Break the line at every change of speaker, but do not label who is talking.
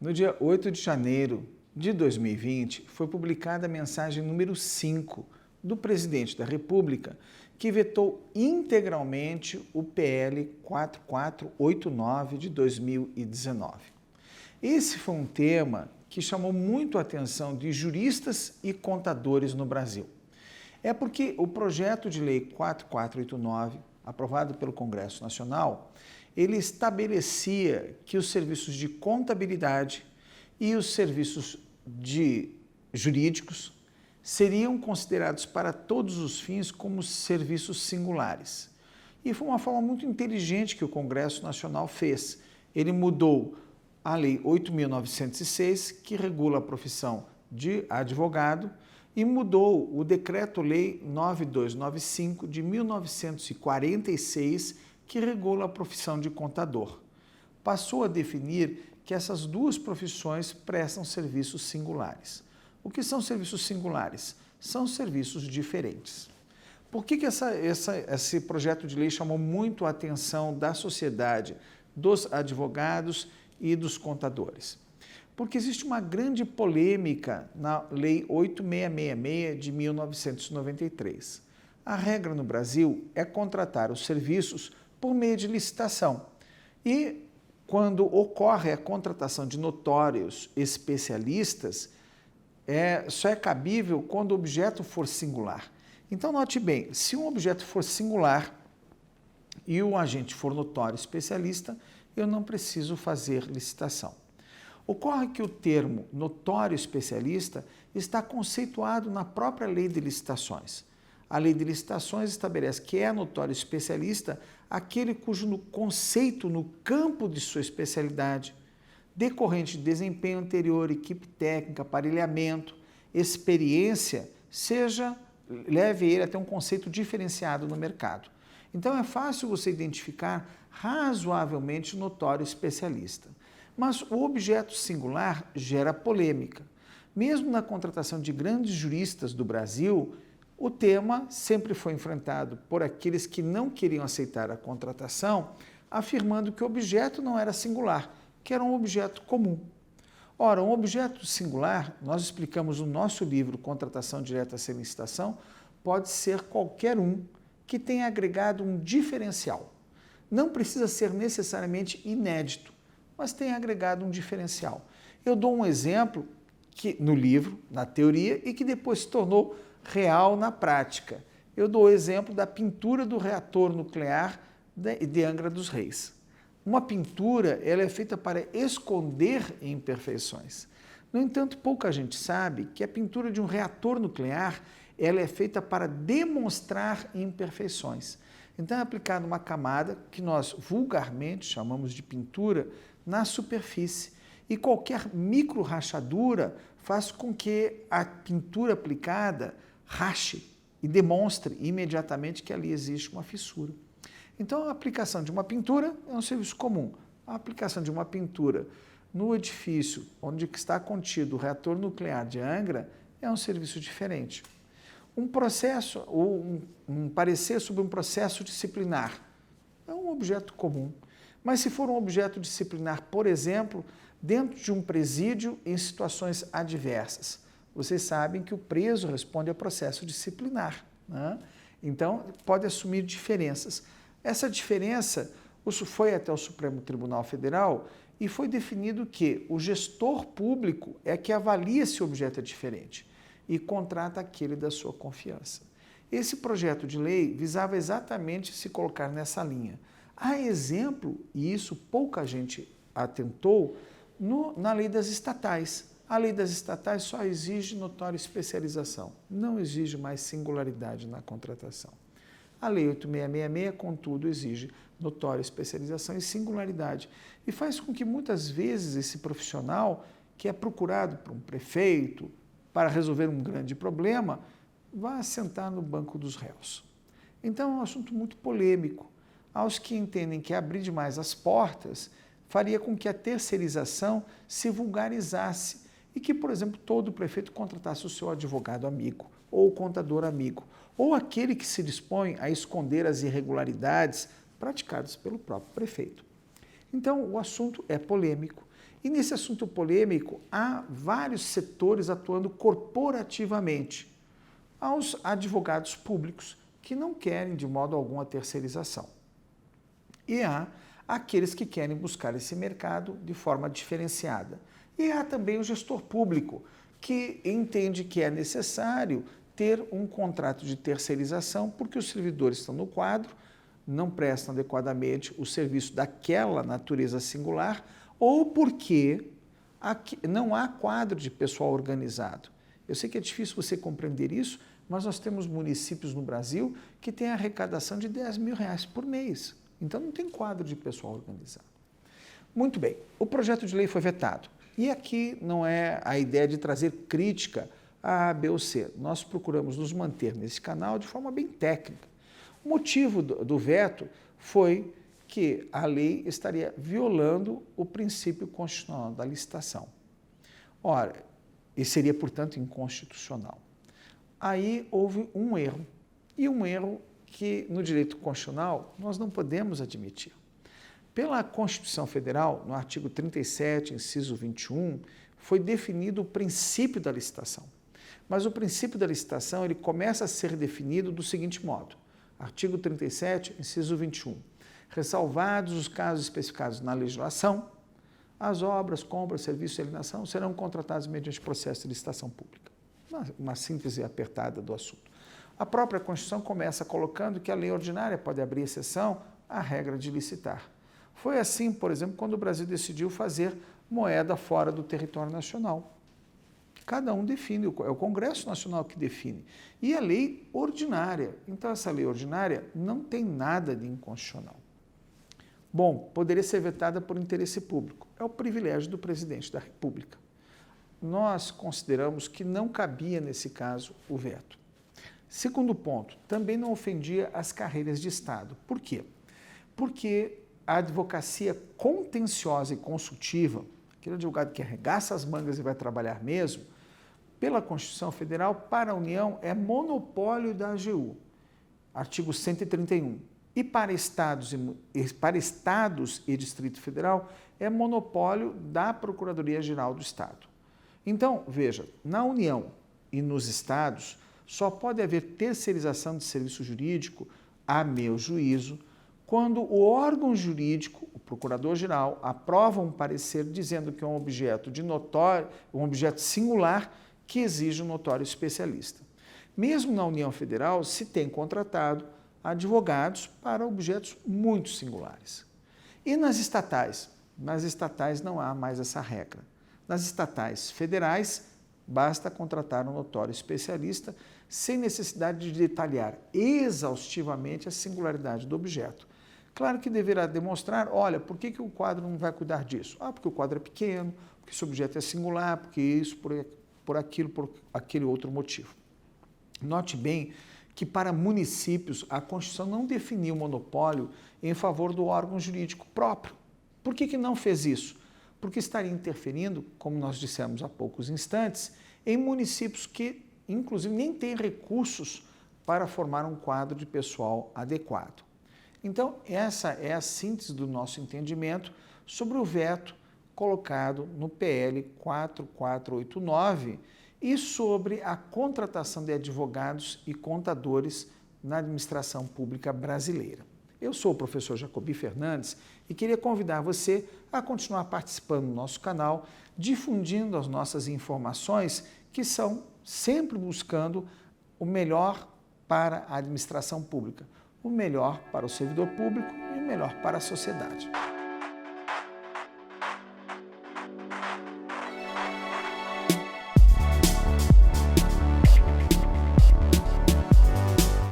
No dia 8 de janeiro de 2020, foi publicada a mensagem número 5 do presidente da República, que vetou integralmente o PL 4489 de 2019. Esse foi um tema que chamou muito a atenção de juristas e contadores no Brasil. É porque o projeto de lei 4489, aprovado pelo Congresso Nacional, ele estabelecia que os serviços de contabilidade e os serviços jurídicos seriam considerados para todos os fins como serviços singulares. E foi uma forma muito inteligente que o Congresso Nacional fez. Ele mudou a Lei 8.906, que regula a profissão de advogado, e mudou o Decreto-Lei 9295 de 1946, que regula a profissão de contador. Passou a definir que essas duas profissões prestam serviços singulares. O que são serviços singulares? São serviços diferentes. Por que esse projeto de lei chamou muito a atenção da sociedade, dos advogados e dos contadores? Porque existe uma grande polêmica na Lei 8666 de 1993. A regra no Brasil é contratar os serviços por meio de licitação. E quando ocorre a contratação de notórios especialistas, só é cabível quando o objeto for singular. Então, note bem, se um objeto for singular e o agente for notório especialista, eu não preciso fazer licitação. Ocorre que o termo notório especialista está conceituado na própria Lei de Licitações. A Lei de Licitações estabelece que é notório especialista aquele cujo conceito no campo de sua especialidade, decorrente de desempenho anterior, equipe técnica, aparelhamento, experiência, leve ele a ter um conceito diferenciado no mercado. Então é fácil você identificar razoavelmente notório especialista. Mas o objeto singular gera polêmica. Mesmo na contratação de grandes juristas do Brasil, o tema sempre foi enfrentado por aqueles que não queriam aceitar a contratação, afirmando que o objeto não era singular, que era um objeto comum. Ora, um objeto singular, nós explicamos no nosso livro Contratação Direta sem Licitação, pode ser qualquer um que tenha agregado um diferencial. Não precisa ser necessariamente inédito, mas tem agregado um diferencial. Eu dou um exemplo que no livro, na teoria, e que depois se tornou real na prática. Eu dou o exemplo da pintura do reator nuclear de Angra dos Reis. Uma pintura, ela é feita para esconder imperfeições. No entanto, pouca gente sabe que a pintura de um reator nuclear, ela é feita para demonstrar imperfeições. Então é aplicada uma camada que nós vulgarmente chamamos de pintura na superfície, e qualquer micro rachadura faz com que a pintura aplicada rache e demonstre imediatamente que ali existe uma fissura. Então a aplicação de uma pintura é um serviço comum. A aplicação de uma pintura no edifício onde está contido o reator nuclear de Angra é um serviço diferente. Um parecer sobre um processo disciplinar é um objeto comum. Mas se for um objeto disciplinar, por exemplo, dentro de um presídio em situações adversas, vocês sabem que o preso responde a processo disciplinar, né? Então, pode assumir diferenças. Essa diferença foi até o Supremo Tribunal Federal e foi definido que o gestor público é que avalia se o objeto é diferente e contrata aquele da sua confiança. Esse projeto de lei visava exatamente se colocar nessa linha. Há exemplo, e isso pouca gente atentou, na lei das estatais. A lei das estatais só exige notória especialização, não exige mais singularidade na contratação. A lei 8666, contudo, exige notória especialização e singularidade, e faz com que muitas vezes esse profissional, que é procurado por um prefeito para resolver um grande problema, vá sentar no banco dos réus. Então é um assunto muito polêmico. Aos que entendem que abrir demais as portas faria com que a terceirização se vulgarizasse e que, por exemplo, todo prefeito contratasse o seu advogado amigo ou o contador amigo, ou aquele que se dispõe a esconder as irregularidades praticadas pelo próprio prefeito. Então, o assunto é polêmico E nesse assunto polêmico, há vários setores atuando corporativamente aos advogados públicos que não querem de modo algum a terceirização. E há aqueles que querem buscar esse mercado de forma diferenciada. E há também o gestor público, que entende que é necessário ter um contrato de terceirização porque os servidores estão no quadro, não prestam adequadamente o serviço daquela natureza singular ou porque não há quadro de pessoal organizado. Eu sei que é difícil você compreender isso, mas nós temos municípios no Brasil que têm arrecadação de R$10.000 por mês. Então não tem quadro de pessoal organizado. Muito bem, o projeto de lei foi vetado. E aqui não é a ideia de trazer crítica a B ou C. Nós procuramos nos manter nesse canal de forma bem técnica. O motivo do veto foi que a lei estaria violando o princípio constitucional da licitação. Ora, e seria, portanto, inconstitucional. Aí houve um erro, e um erro que no direito constitucional nós não podemos admitir. Pela Constituição Federal, no artigo 37, inciso 21, foi definido o princípio da licitação. Mas o princípio da licitação ele começa a ser definido do seguinte modo. Artigo 37, inciso 21. Ressalvados os casos especificados na legislação, as obras, compras, serviços e alienação serão contratados mediante processo de licitação pública. Uma síntese apertada do assunto. A própria Constituição começa colocando que a lei ordinária pode abrir exceção à regra de licitar. Foi assim, por exemplo, quando o Brasil decidiu fazer moeda fora do território nacional. Cada um define, é o Congresso Nacional que define. E a lei ordinária. Então, essa lei ordinária não tem nada de inconstitucional. Bom, poderia ser vetada por interesse público. É o privilégio do presidente da República. Nós consideramos que não cabia, nesse caso, o veto. Segundo ponto, também não ofendia as carreiras de Estado. Por quê? Porque a advocacia contenciosa e consultiva, aquele advogado que arregaça as mangas e vai trabalhar mesmo, pela Constituição Federal, para a União, é monopólio da AGU, artigo 131. E para estados e Distrito Federal, é monopólio da Procuradoria-Geral do Estado. Então, veja, na União e nos estados, só pode haver terceirização de serviço jurídico, a meu juízo, quando o órgão jurídico, o procurador-geral, aprova um parecer dizendo que é um objeto singular que exige um notório especialista. Mesmo na União Federal, se tem contratado advogados para objetos muito singulares. E nas estatais? Nas estatais não há mais essa regra. Nas estatais federais, basta contratar um notório especialista sem necessidade de detalhar exaustivamente a singularidade do objeto. Claro que deverá demonstrar, olha, por que o quadro não vai cuidar disso? Ah, porque o quadro é pequeno, porque esse objeto é singular, porque isso, por aquele outro motivo. Note bem que para municípios a Constituição não definiu monopólio em favor do órgão jurídico próprio. Por que não fez isso? Porque estaria interferindo, como nós dissemos há poucos instantes, em municípios que, inclusive, nem têm recursos para formar um quadro de pessoal adequado. Então, essa é a síntese do nosso entendimento sobre o veto colocado no PL 4489 e sobre a contratação de advogados e contadores na administração pública brasileira. Eu sou o professor Jacobi Fernandes e queria convidar você a continuar participando do nosso canal, difundindo as nossas informações que são sempre buscando o melhor para a administração pública, o melhor para o servidor público e o melhor para a sociedade.